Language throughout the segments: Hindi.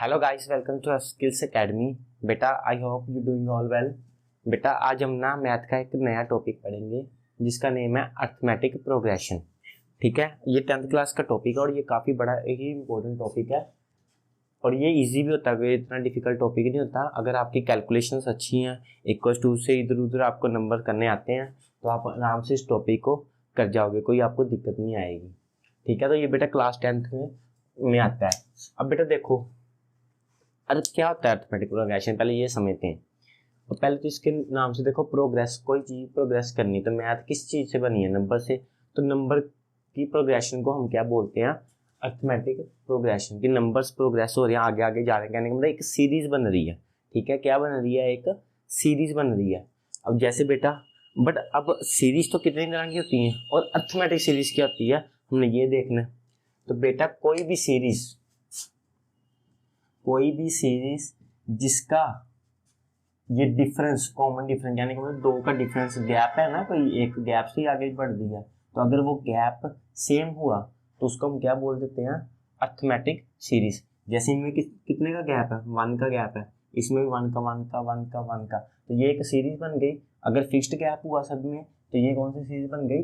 Hello guys, welcome to skills academy. बेटा I hope you doing all well. बेटा आज हम ना मैथ का एक नया टॉपिक पढ़ेंगे जिसका नेम है अर्थमेटिक प्रोग्रेशन। ठीक है, ये 10th क्लास का टॉपिक है और ये काफ़ी बड़ा ही इंपॉर्टेंट टॉपिक है और ये इजी भी होता है, ये इतना डिफिकल्ट टॉपिक नहीं होता। अगर आपकी कैलकुलेशंस अच्छी हैं, इक्वल टू से इधर उधर आपको नंबर करने आते हैं तो आप आराम से इस टॉपिक को कर जाओगे, कोई आपको दिक्कत नहीं आएगी। ठीक है, तो ये बेटा क्लास 10th में आता है। अब बेटा देखो, अरे क्या होता है अर्थमेटिक प्रोग्रेशन, पहले ये समझते हैं। और पहले तो इसके नाम से देखो, प्रोग्रेस, कोई चीज प्रोग्रेस करनी तो मैथ किस चीज से बनी है? नंबर से। तो नंबर की प्रोग्रेशन को हम क्या बोलते हैं? Arithmetic progression. की नंबर्स प्रोग्रेस हो रहे हैं, आगे आगे जा रहे हैं, कहने का मतलब एक सीरीज बन रही है। ठीक है, क्या बन रही है? एक सीरीज बन रही है। अब जैसे बेटा, बट अब सीरीज तो कितनी तरह की होती है और अर्थमेटिक सीरीज क्या होती है हमने ये देखना है। तो बेटा कोई भी सीरीज जिसका ये डिफरेंस, कॉमन डिफरेंस, यानी कि मतलब दो का डिफरेंस गैप है ना, कोई एक गैप से आगे बढ़ दिया, तो अगर वो गैप सेम हुआ तो उसको हम क्या बोल देते हैं? Arithmetic series. जैसे इनमें कितने का गैप है? 1 का गैप है, इसमें भी 1 का 1 का 1 का 1 का, तो ये एक सीरीज बन गई। अगर फिक्स्ड गैप हुआ सब में तो ये कौन सी सीरीज बन गई?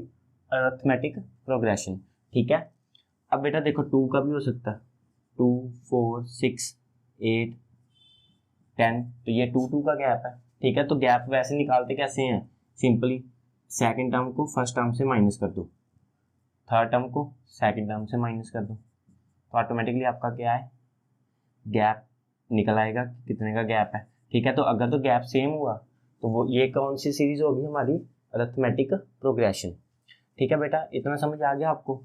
Arithmetic progression. ठीक है, अब बेटा देखो 2 का भी हो सकता है, 2 4 6 8 10, तो ये 2 का गैप है। ठीक है, तो गैप वैसे निकालते कैसे हैं? सिंपली सेकंड टर्म को फर्स्ट टर्म से माइनस कर दो, थर्ड टर्म को सेकंड टर्म से माइनस कर दो, तो ऑटोमेटिकली आपका क्या है? गैप निकल आएगा, कितने का गैप है। ठीक है, तो अगर तो गैप सेम हुआ तो वो ये कौन सी सीरीज होगी? हमारी अरिथमेटिक प्रोग्रेशन। ठीक है बेटा, इतना समझ आ गया आपको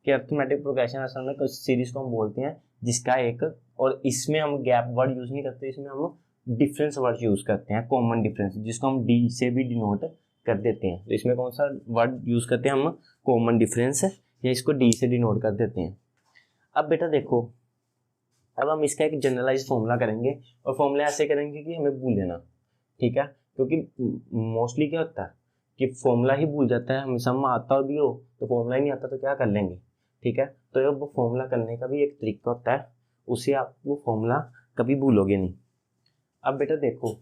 कि अरिथमेटिक प्रोग्रेशन असल में कुछ सीरीज को हम बोलते हैं जिसका एक, और इसमें हम गैप वर्ड यूज नहीं करते, इसमें हम डिफरेंस वर्ड यूज करते हैं, कॉमन डिफरेंस, जिसको हम डी से भी डिनोट कर देते हैं। तो इसमें कौन सा वर्ड यूज करते हैं हम? कॉमन डिफरेंस, या इसको डी से डिनोट कर देते हैं। अब बेटा देखो, अब हम इसका एक जनरलाइज फॉर्मूला करेंगे और फॉर्मूला ऐसे करेंगे कि हमें भूल लेना। ठीक है, क्योंकि मोस्टली क्या होता है कि फॉर्मूला ही भूल जाता है, हमें समझ आता भी हो तो फॉर्मूला ही नहीं आता तो क्या कर लेंगे। ठीक है, तो ये वो फॉर्मूला करने का भी एक तरीका होता है, उसे आप वो फॉर्मूला कभी भूलोगे नहीं। अब बेटा देखो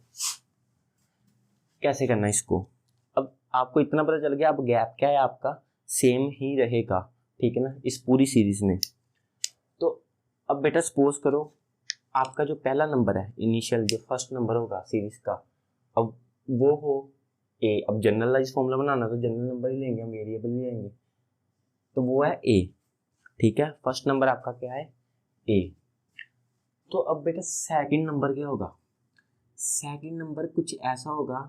कैसे करना है इसको। अब आपको इतना पता चल गया, अब गैप क्या है आपका? सेम ही रहेगा। ठीक है ना, इस पूरी सीरीज में। तो अब बेटा सपोज करो आपका जो पहला नंबर है, इनिशियल जो फर्स्ट नंबर होगा सीरीज का, अब वो हो ए। अब जनरलाइज फॉर्मूला बनाना तो जनरल नंबर ही लेंगे हम, वेरिएबल ही लेंगे, तो वो है ए। ठीक है, फर्स्ट नंबर आपका क्या है? ए। तो अब बेटा सेकंड नंबर क्या होगा? सेकंड नंबर कुछ ऐसा होगा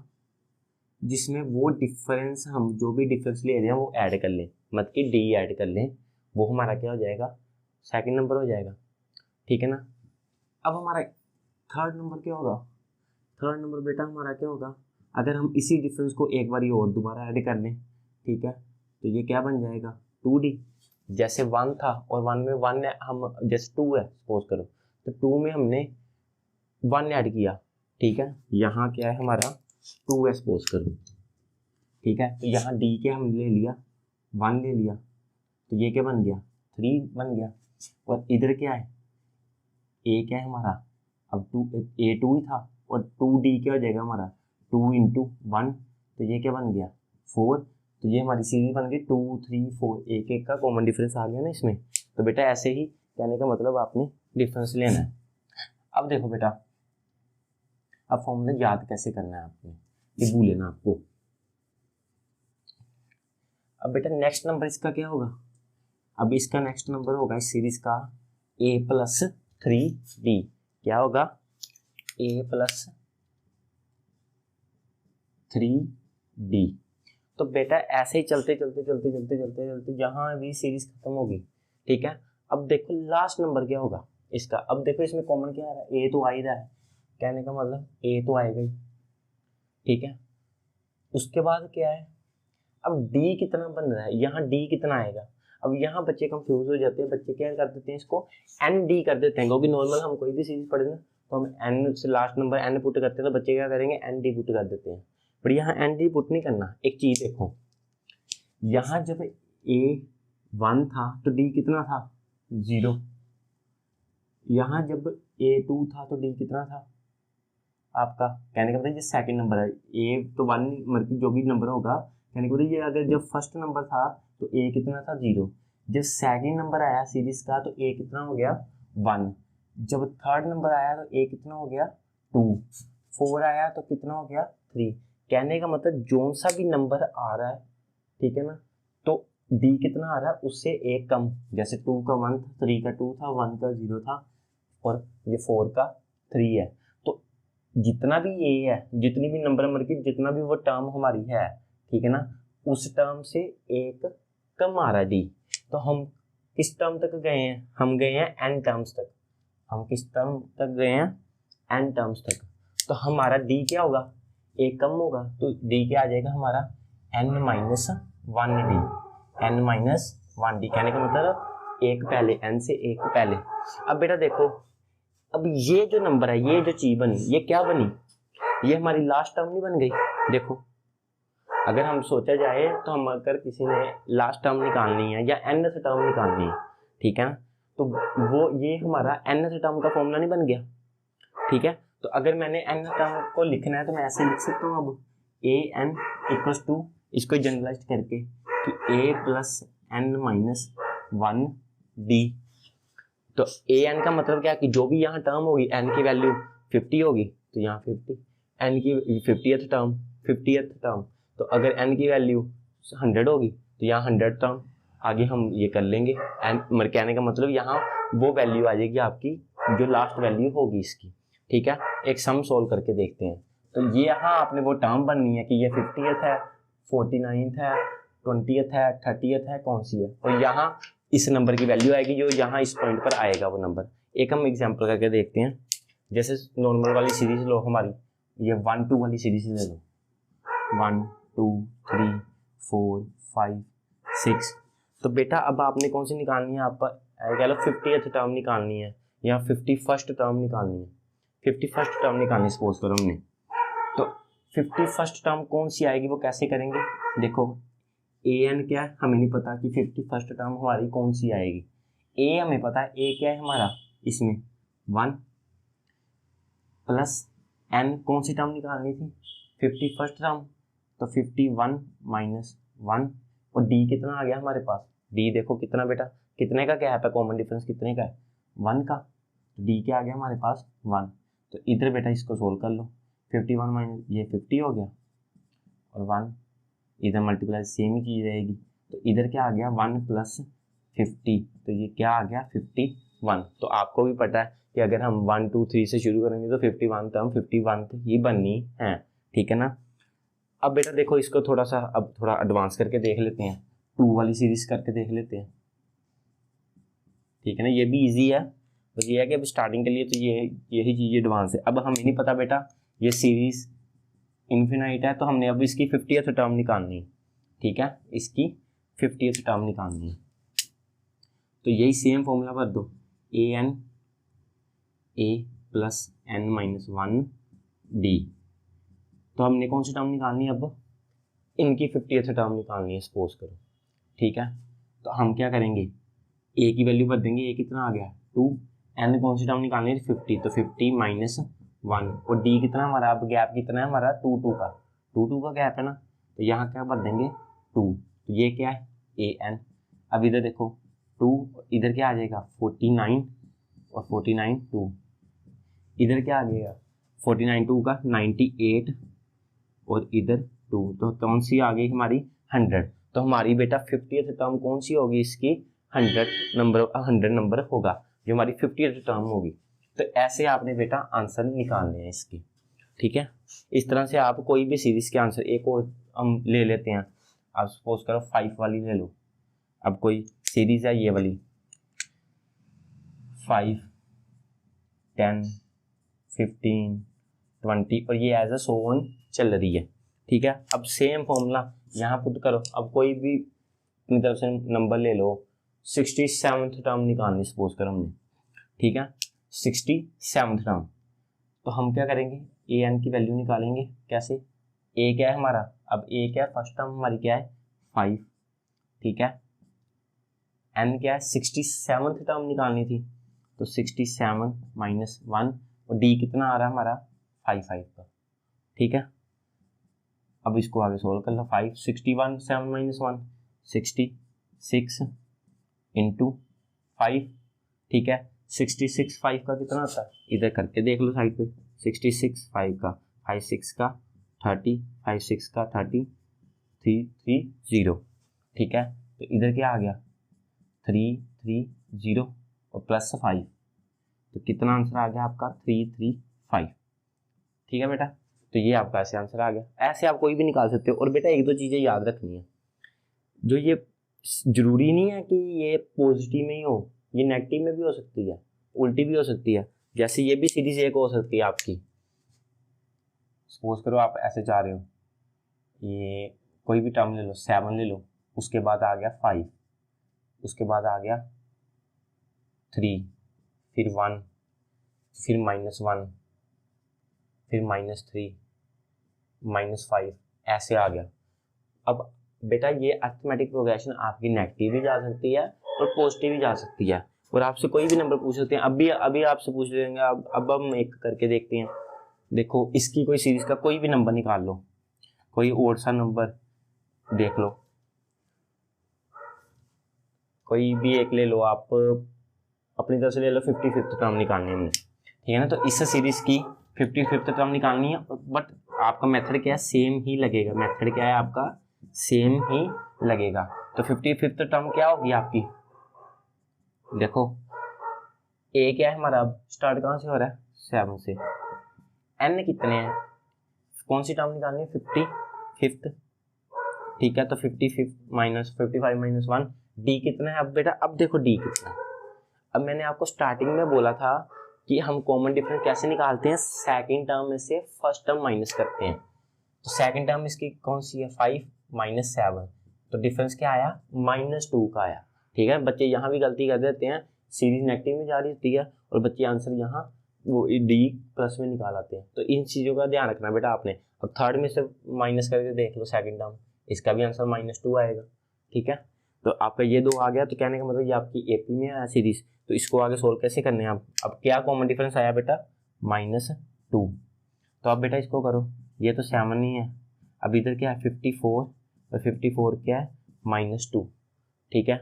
जिसमें वो डिफरेंस, हम जो भी डिफरेंस ले रहे हैं वो ऐड कर लें, मत कि डी ऐड कर लें, वो हमारा क्या हो जाएगा? सेकंड नंबर हो जाएगा। ठीक है ना, अब हमारा थर्ड नंबर क्या होगा? थर्ड नंबर बेटा हमारा क्या होगा? अगर हम इसी डिफरेंस को एक बार और दोबारा ऐड कर लें, ठीक है, तो ये क्या बन जाएगा? 2D। जैसे 1 था और 1 में 1 हम, जैसे 2 है सपोज करो, तो 2 में हमने 1 ऐड किया। ठीक है, यहाँ क्या है हमारा? 2 है सपोज करो। ठीक है, तो यहाँ डी के हम ले लिया, 1 ले लिया, तो ये क्या बन गया? 3 बन गया। और इधर क्या है? ए क्या है हमारा? अब 2 ही था और 2D क्या हो जाएगा हमारा? 2 इंटू 1, तो ये क्या बन गया? 4। तो ये हमारी सीरीज बन गई 2 3 4, एक एक का कॉमन डिफरेंस आ गया ना इसमें। तो बेटा ऐसे ही कहने का मतलब आपने डिफरेंस लेना है। अब देखो बेटा, अब फॉर्मूला याद कैसे करना है आपने, ये भूल लेना आपको। अब बेटा नेक्स्ट नंबर इसका क्या होगा? अब इसका नेक्स्ट नंबर होगा इस सीरीज का a प्लस 3d। क्या होगा? a plus 3d। तो बेटा ऐसे ही चलते चलते चलते चलते चलते चलते जहां भी सीरीज खत्म होगी। ठीक है, अब देखो लास्ट नंबर क्या होगा इसका। अब देखो इसमें कॉमन क्या आ रहा है? a तो आ ही रहा है, कहने का मतलब a तो आएगा ही। ठीक है, उसके बाद क्या है? अब d कितना बन रहा है? यहाँ d कितना आएगा? अब यहाँ बच्चे कंफ्यूज हो जाते हैं, बच्चे क्या कर देते हैं, इसको ND कर देते हैं, क्योंकि नॉर्मल हम कोई भी सीरीज पढ़े ना तो हम n से लास्ट नंबर n पुट करते हैं, तो बच्चे क्या करेंगे? ND पुट कर देते हैं। पर यहाँ ND पुट नहीं करना। एक चीज देखो, यहाँ जब a 1 था तो d कितना था? 0। यहाँ जब A2 था तो D कितना था आपका, कहने का मतलब ये सेकंड नंबर है, A तो 1 मतलब जो भी नंबर होगा, कहने का मतलब ये अगर जब फर्स्ट नंबर था तो A कितना था 0, जब सेकंड नंबर आया सीरीज का तो A कितना हो गया 1, जब थर्ड नंबर आया तो A कितना हो गया 2, 4 आया तो कितना हो गया 3। कहने का मतलब जो सा भी नंबर आ रहा है, ठीक है ना, तो D कितना आ रहा है उससे एक कम, जैसे 2 का 1 था, 3 का 2 था, 1 का 0 था और ये 4 का 3 है। तो जितना भी ये है, जितनी भी नंबर की जितना भी वो टर्म हमारी है, ठीक है ना, उस टर्म से एक कम आ रहा है D। तो हम किस टर्म तक गए हैं, हम गए हैं n टर्म्स तक, हम किस टर्म तक गए हैं n टर्म्स तक। तो हमारा D क्या होगा, एक कम होगा, तो D क्या आ जाएगा हमारा n minus 1D, n minus 1D, कहने का मतलब एक पहले, n से एक पहले। अब बेटा देखो, अब ये जो नंबर है, ये जो चीज बनी, ये क्या बनी, ये हमारी लास्ट टर्म नहीं बन गई। देखो अगर हम सोचा जाए तो हम अगर किसी ने लास्ट टर्म निकालनी है या nth टर्म निकालनी है, ठीक है ना, तो वो ये हमारा nth टर्म का फॉर्मूला नहीं बन गया, ठीक है। तो अगर मैंने nth टर्म को लिखना है तो मैं ऐसे लिख सकता हूँ, अब an इक्वल्स टू, इसको जनरलाइज करके कि a plus n minus 1d। तो an का मतलब क्या है कि जो भी यहाँ टर्म होगी n की वैल्यू 50 होगी तो यहाँ 50, n की 50th टर्म 50th टर्म, तो अगर n की वैल्यू 100 होगी तो यहाँ 100 टर्म, आगे हम ये कर लेंगे n, कहने का मतलब यहाँ वो वैल्यू आ जाएगी आपकी जो लास्ट वैल्यू होगी इसकी, ठीक है। एक सम सोल्व करके देखते हैं। तो ये यहाँ आपने वो टर्म बननी है कि ये 50th है, 49th है, 20th है, 30th है, कौन सी है, और यहाँ इस नंबर की वैल्यू आएगी जो यहाँ इस पॉइंट पर आएगा वो नंबर। एक हम एग्जांपल करके देखते हैं, जैसे नॉर्मल वाली सीरीज लो हमारी, ये 1 2 वाली सीरीज ले लो, 1 2 3 4 5 6। तो बेटा अब आपने कौन सी निकालनी है, आप कह लो 50th टर्म निकालनी है या 51st टर्म निकालनी है, 51st टर्म निकालनी सपोज करो हमने। तो 51st टर्म कौन सी आएगी, वो कैसे करेंगे, देखो an क्या है हमें नहीं पता कि 51st टर्म हमारी कौन सी आएगी, a हमें पता है, a क्या है हमारा इसमें 1 प्लस n कौन सी टर्म निकालनी थी 51st टर्म, तो 51 माइनस 1, और d कितना आ गया हमारे पास, d देखो कितना बेटा, कितने का गैप है, कॉमन डिफरेंस कितने का है 1 का, तो d क्या आ गया हमारे पास 1। तो इधर बेटा इसको सोल्व कर लो, 51 माइनस ये 50 हो गया और 1 इधर मल्टीप्लाई सेम ही चीज रहेगी, तो इधर क्या आ गया 1 प्लस 50, तो ये क्या आ गया 51। तो आपको भी पता है कि अगर हम 1 2 3 से शुरू करेंगे तो 51 तो हम 51 पे ही बननी है, ठीक है ना। अब बेटा देखो इसको थोड़ा सा अब थोड़ा एडवांस करके देख लेते हैं, 2 वाली सीरीज करके देख लेते हैं, ठीक है ना, ये भी इजी है, बस ये है कि अब स्टार्टिंग के लिए तो ये यही चीज़ एडवांस है। अब हमें नहीं पता बेटा ये सीरीज इन्फिनाइट है, तो हमने अब इसकी 50th टर्म निकालनी है, ठीक है, इसकी 50th टर्म निकालनी है। तो यही सेम फॉर्मूला भर दो, an a plus n minus 1d। तो हमने कौन सी टर्म निकालनी है, अब इनकी 50th टर्म निकालनी है सपोज करो, ठीक है। तो हम क्या करेंगे, a की वैल्यू भर देंगे, a कितना आ गया 2, n कौन सी टर्म निकालनी है 50, तो 50 माइनस 1, और d कितना हमारा, अब गैप कितना है हमारा 2 2 का, 2 2 का गैप है ना, तो यहाँ क्या भर देंगे 2, तो ये क्या है an। अब इधर देखो 2, इधर क्या आ जाएगा 49 और 49 2, इधर क्या आ जाएगा 49 2 का 98 और इधर 2, तो कौन सी आ गई हमारी 100। तो हमारी बेटा 50th टर्म कौन सी होगी इसकी 100 नंबर होगा जो हमारी 50th टर्म होगी। तो ऐसे आपने बेटा आंसर निकालने हैं इसके, ठीक है। इस तरह से आप कोई भी सीरीज के आंसर, एक और हम ले लेते हैं, आप सपोज करो 5 वाली ले लो, अब कोई सीरीज है ये वाली 5 10 15 20 और ये एज अ सो ऑन चल रही है, ठीक है। अब सेम फॉर्मूला यहाँ पुट करो, अब कोई भी अपनी तरफ से नंबर ले लो, 67th टर्म निकालनी सपोज करो हमने, ठीक है, 67th टर्म। तो हम क्या करेंगे, an की वैल्यू निकालेंगे, कैसे, a क्या है हमारा, अब a क्या है फर्स्ट टर्म हमारी क्या है 5, ठीक है, n क्या है 67th टर्म निकालनी थी, तो 67 माइनस 1 और डी कितना आ रहा है हमारा 5 का, ठीक है। अब इसको आगे सोल्व कर लो। 5 61 7 माइनस 1 66 इंटू 5, ठीक है। 66 5 का कितना आता है, इधर करके देख लो साइड पे। 66 5 का 5 6 का 30, 5 6 का 30, 3 3 0, ठीक है। तो इधर क्या आ गया 3 3 0 और प्लस 5, तो कितना आंसर आ गया आपका 3 3 5, ठीक है बेटा। तो ये आपका ऐसे आंसर आ गया। ऐसे आप कोई भी निकाल सकते हो। और बेटा एक दो चीज़ें याद रखनी है, जो ये जरूरी नहीं है कि ये पॉजिटिव में ही हो, ये नेगेटिव में भी हो सकती है, उल्टी भी हो सकती है। जैसे ये भी सीरीज एक हो सकती है आपकी। सपोज करो आप ऐसे चाह रहे हो, ये कोई भी टर्म ले लो, 7 ले लो, उसके बाद आ गया 5, उसके बाद आ गया 3, फिर 1, फिर -1, फिर -3, -5, ऐसे आ गया। अब बेटा ये अरिथमेटिक प्रोग्रेशन आपकी नेगेटिव भी जा सकती है और पॉजिटिव भी जा सकती है। और आपसे कोई भी नंबर पूछ सकते हैं। अभी आपसे पूछ लेंगे। अब हम एक करके देखते हैं। देखो इसकी कोई सीरीज का कोई भी नंबर निकाल लो, कोई और सा नंबर देख लो, कोई भी एक ले लो आप, अपनी तरफ से ले लो। 55th टर्म निकालनी है हमने, ठीक है ना। तो इस सीरीज की 55th टर्म निकालनी है, बट आपका मेथड क्या है, सेम ही लगेगा। मेथड क्या है आपका, सेम ही लगेगा। तो 55th टर्म क्या होगी आपकी, देखो ए क्या है हमारा, अब स्टार्ट कहाँ से हो रहा है 7 से। एन कितने हैं, कौन सी टर्म निकालनी है 55th, ठीक है। तो 55 माइनस 55 माइनस 1, डी कितना है। अब बेटा अब देखो डी कितना है। अब मैंने आपको स्टार्टिंग में बोला था कि हम कॉमन डिफरेंस कैसे निकालते हैं, सेकंड टर्म में से फर्स्ट टर्म माइनस करते हैं। तो सेकंड टर्म इसकी कौन सी है, 5 माइनस 7, तो डिफरेंस क्या आया -2 का आया, ठीक है। बच्चे यहाँ भी गलती कर देते हैं, सीरीज नेगेटिव में जा रही होती है और बच्चे आंसर यहाँ वो डी प्लस में निकाल आते हैं। तो इन चीज़ों का ध्यान रखना बेटा आपने। अब थर्ड में से माइनस करके देख लो सेकंड टर्म, इसका भी आंसर -2 आएगा, ठीक है। तो आपका ये 2 आ गया। तो कहने का मतलब ये आपकी एपी में आया सीरीज। तो इसको आगे सोल्व कैसे करने हैं आप। अब क्या कॉमन डिफरेंस आया बेटा -2। तो अब बेटा इसको करो, ये तो 7 ही है। अब इधर क्या है 54 और 54 क्या है -2, ठीक है।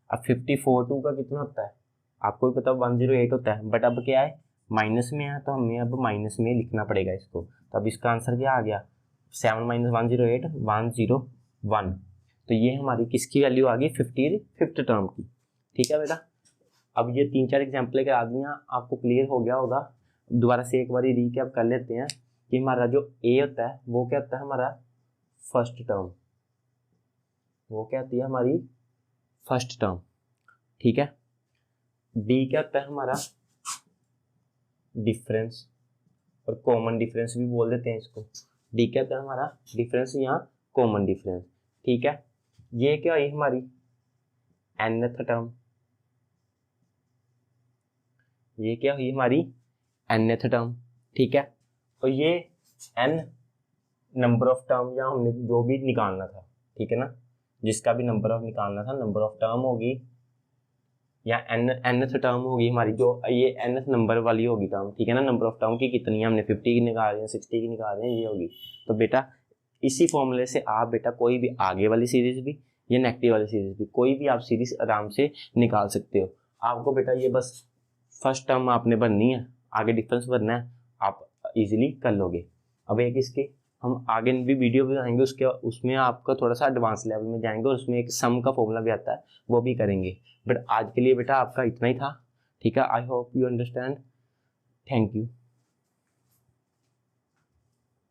अब 54 2 का कितना होता है आपको भी पता, 108 होता है। बट अब क्या है माइनस में है, तो हमें अब माइनस में लिखना पड़ेगा इसको। तो अब इसका आंसर क्या आ गया 7 माइनस 108 101। तो ये हमारी किसकी वैल्यू आ गई 55th टर्म की, ठीक है बेटा। अब ये 3-4 एग्जाम्पल लेकर आ गई, आपको क्लियर हो गया होगा। दोबारा से एक बार रीकैप कर लेते हैं कि हमारा जो ए होता है वो क्या होता है हमारा फर्स्ट टर्म, वो क्या होती है हमारी फर्स्ट टर्म, ठीक है। डी क्या होता है हमारा डिफरेंस, और कॉमन डिफरेंस भी बोल देते हैं इसको। डी क्या होता है हमारा डिफरेंस या कॉमन डिफरेंस, ठीक है। ये क्या है हमारी nth टर्म, ये क्या हुई हमारी nth टर्म, ठीक है। और ये n नंबर ऑफ टर्म या हमने जो भी निकालना था, ठीक है ना, जिसका भी नंबर ऑफ निकालना था, नंबर ऑफ टर्म होगी या nth टर्म होगी हमारी, जो ये nth नंबर वाली होगी टर्म, ठीक है ना। नंबर ऑफ टर्म की कितनी है, हमने 50 की निकाल रहे हैं, 60 की निकाल रहे हैं, ये होगी। तो बेटा इसी फॉर्मूले से आप बेटा कोई भी आगे वाली सीरीज भी या नेगेटिव वाली सीरीज भी कोई भी आप सीरीज आराम से निकाल सकते हो। आपको बेटा ये बस फर्स्ट टर्म आपने भरनी है, आगे डिफरेंस भरना है, आप इजीली कर लोगे। अब एक इसके हम आगे भी वीडियो भी आएंगे, उसमें आपका थोड़ा सा एडवांस लेवल में जाएंगे और उसमें एक सम का फॉर्मूला भी आता है, वो भी करेंगे। बट आज के लिए बेटा आपका इतना ही था, ठीक है। आई hope you understand. Thank you.